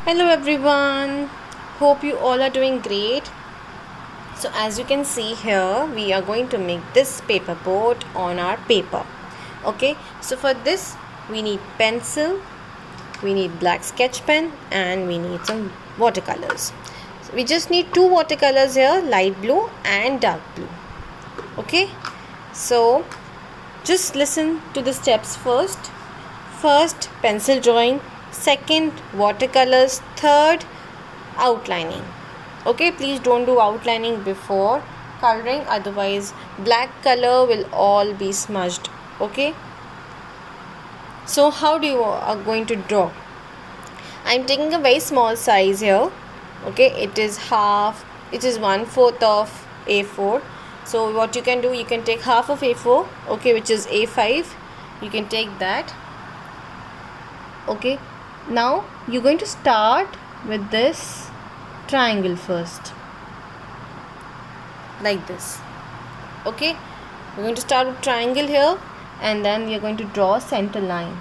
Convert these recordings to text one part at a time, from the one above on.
Hello everyone, hope you all are doing great. So as you can see here, we are going to make this paper boat on our paper. Okay, so for this we need pencil, we need black sketch pen, and we need some watercolors. So we just need two watercolors here, light blue and dark blue. Okay, so just listen to the steps first. First, pencil drawing. Second, watercolors. Third, outlining. Okay, please don't do outlining before coloring, otherwise black color will all be smudged. Okay, so how do you are going to draw? I'm taking a very small size here. Okay, it is 1/4 of A4. So what you can do, you can take half of A4, okay, which is A5. You can take that. Okay, now you're going to start with this triangle first, like this. Okay, we're going to start with triangle here, and then you're going to draw a center line.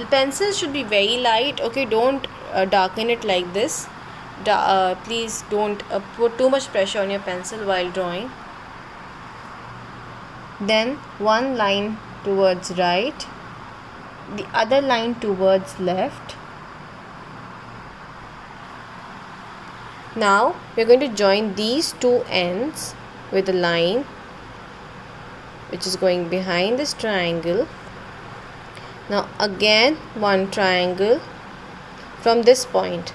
The pencil should be very light. Okay, don't darken it like this. Please don't put too much pressure on your pencil while drawing. Then one line towards right, the other line towards left. Now we are going to join these two ends with a line which is going behind this triangle. Now again one triangle from this point,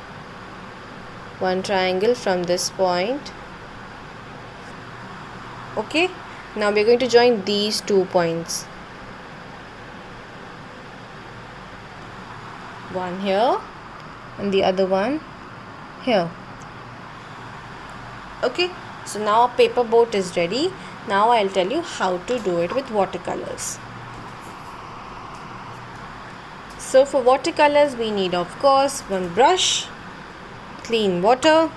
one triangle from this point. Okay, now we are going to join these 2 points, one here and the other one here. Okay, so now our paper boat is ready. Now I'll tell you how to do it with watercolors. So for watercolors we need, of course, one brush, clean water,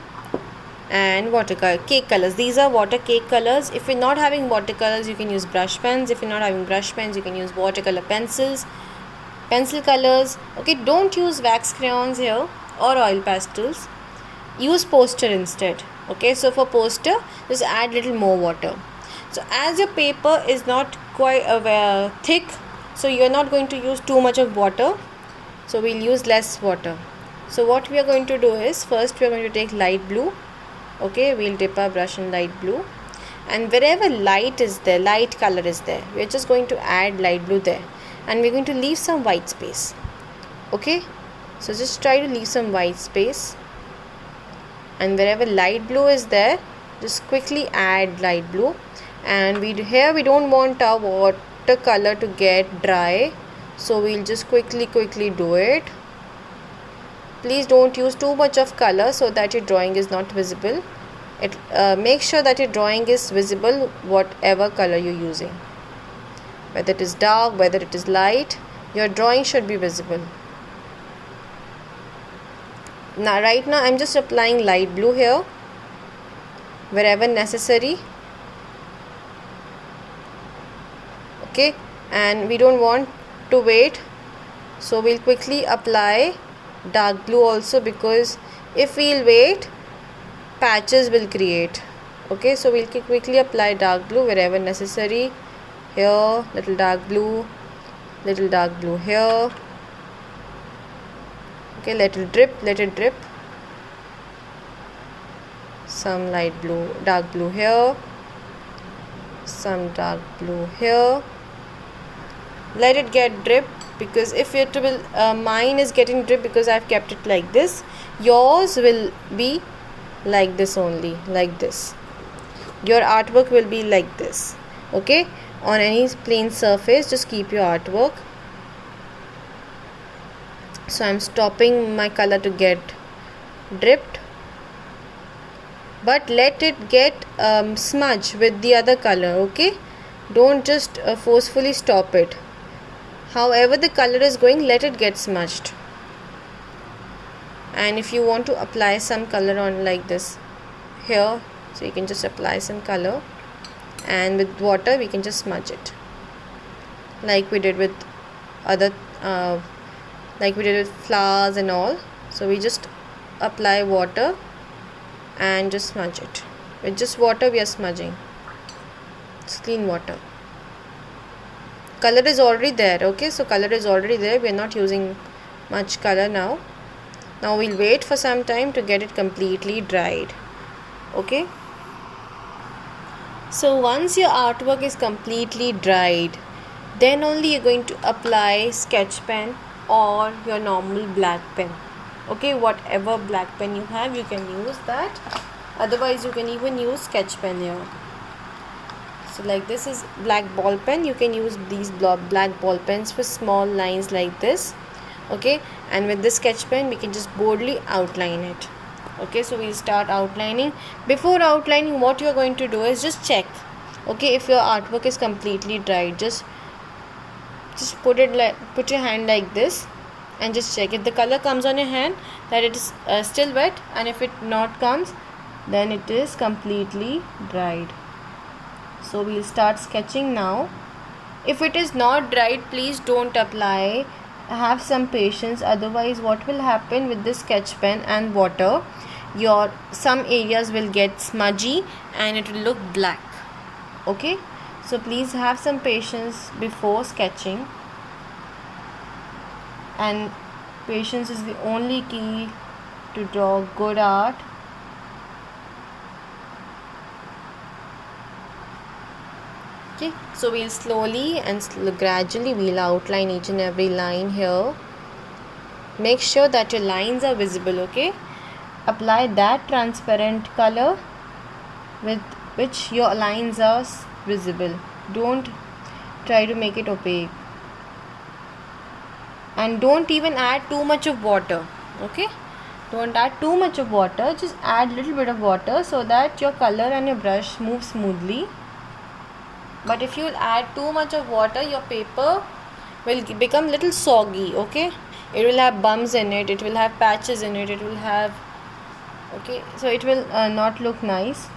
and watercolor cake colors. These are water cake colors. If you're not having watercolors, you can use brush pens. If you're not having brush pens, you can use watercolor pencils, pencil colors. Okay, don't use wax crayons here or oil pastels. Use poster instead. Okay, so for poster, just add little more water. So as your paper is not quite thick, so you're not going to use too much of water, so we'll use less water. So what we are going to do is, first we are going to take light blue. Okay, we'll dip our brush in light blue, and wherever light is there, light color is there, we're just going to add light blue there, and we're going to leave some white space. Okay, so just try to leave some white space, and wherever light blue is there, just quickly add light blue. And here we don't want our watercolor to get dry, so we'll just quickly do it. Please don't use too much of color so that your drawing is not visible. Make sure that your drawing is visible whatever color you're using, whether it is dark, whether it is light, your drawing should be visible. Now right now I'm just applying light blue here wherever necessary. Okay, and we don't want to wait, so we'll quickly apply dark blue also, because if we'll wait, patches will create. Okay, so we'll quickly apply dark blue wherever necessary. Here little dark blue here. Okay, let it drip. Some light blue, dark blue here, some dark blue here. Let it get drip, because if it will mine is getting drip because I've kept it like this. Yours will be like this only, like this. Your artwork will be like this. Okay, on any plain surface, just keep your artwork. So I'm stopping my color to get dripped, but let it get smudged with the other color. Okay, don't just forcefully stop it. However the color is going, let it get smudged. And if you want to apply some color on like this here, so you can just apply some color, and with water we can just smudge it like we did with other like we did with flowers and all. So we just apply water and just smudge it. With just water we are smudging. It's clean water. Color is already there, okay? So color is already there. We are not using much color now. Now we'll wait for some time to get it completely dried, okay? So once your artwork is completely dried, then only you're going to apply sketch pen or your normal black pen, okay? Whatever black pen you have, you can use that. Otherwise you can even use sketch pen here. So like this is black ball pen. You can use these black ball pens for small lines like this, okay? And with this sketch pen we can just boldly outline it, okay? So we'll start outlining. Before outlining, what you're going to do is just check, okay, if your artwork is completely dried. Just put your hand like this and just check. If the color comes on your hand, that it is still wet, and if it not comes, then it is completely dried. So we'll start sketching now. If it is not dried, please don't apply. Have some patience. Otherwise what will happen with this sketch pen and water, some areas will get smudgy and it will look black, okay? So please have some patience before sketching, and patience is the only key to draw good art. Okay, so we'll slowly and gradually we'll outline each and every line here. Make sure that your lines are visible, okay? Apply that transparent color with which your lines are visible. Don't try to make it opaque, and don't even add too much of water, okay? Don't add too much of water. Just add little bit of water so that your color and your brush move smoothly. But if you add too much of water, your paper will become little soggy, okay? It will have bumps in it, it will have patches in it, it will have, okay, so it will not look nice.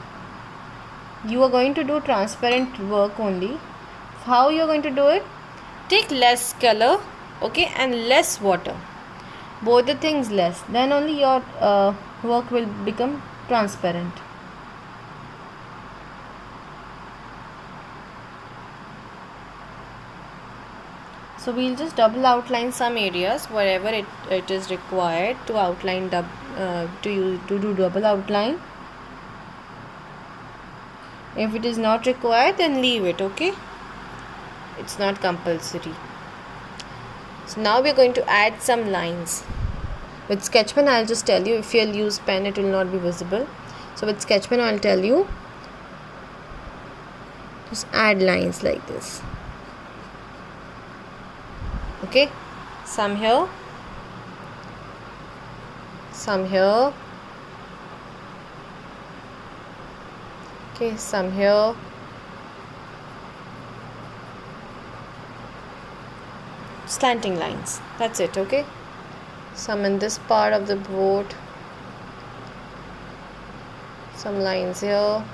You are going to do transparent work only. How you are going to do it? Take less color, okay, and less water. Both the things less. Then only your work will become transparent. So we'll just double outline some areas wherever it is required to outline to do double outline. If it is not required, then leave it, okay? It's not compulsory. So now we're going to add some lines. With sketch pen, I'll just tell you. If you'll use pen, it will not be visible. So with sketch pen, I'll tell you. Just add lines like this. Okay, some here, some here, okay, some here, slanting lines, that's it, okay? Some in this part of the boat, some lines here,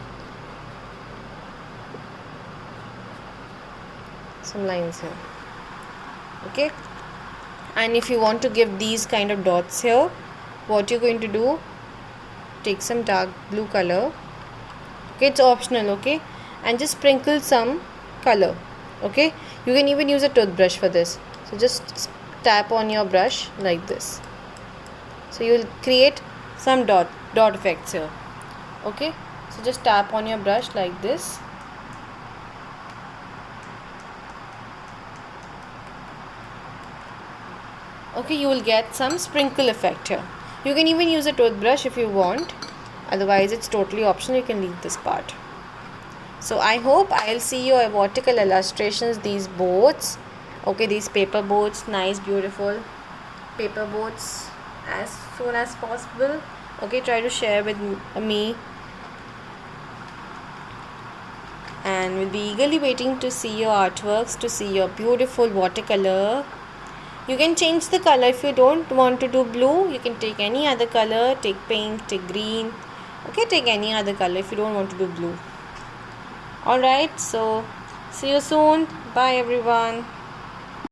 some lines here. Okay, and if you want to give these kind of dots here, what you're going to do, take some dark blue color, okay, it's optional, okay, and just sprinkle some color, okay? You can even use a toothbrush for this. So just tap on your brush like this. So you will create some dot effects here, okay? So just tap on your brush like this. Okay, you will get some sprinkle effect here. You can even use a toothbrush if you want. Otherwise, it's totally optional. You can leave this part. So I hope I'll see your watercolor illustrations, these boats. Okay, these paper boats, nice, beautiful paper boats, as soon as possible. Okay, try to share with me. And we'll be eagerly waiting to see your artworks, to see your beautiful watercolor. You can change the color. If you don't want to do blue, you can take any other color. Take pink, take green. Okay, take any other color if you don't want to do blue. Alright, so see you soon. Bye everyone.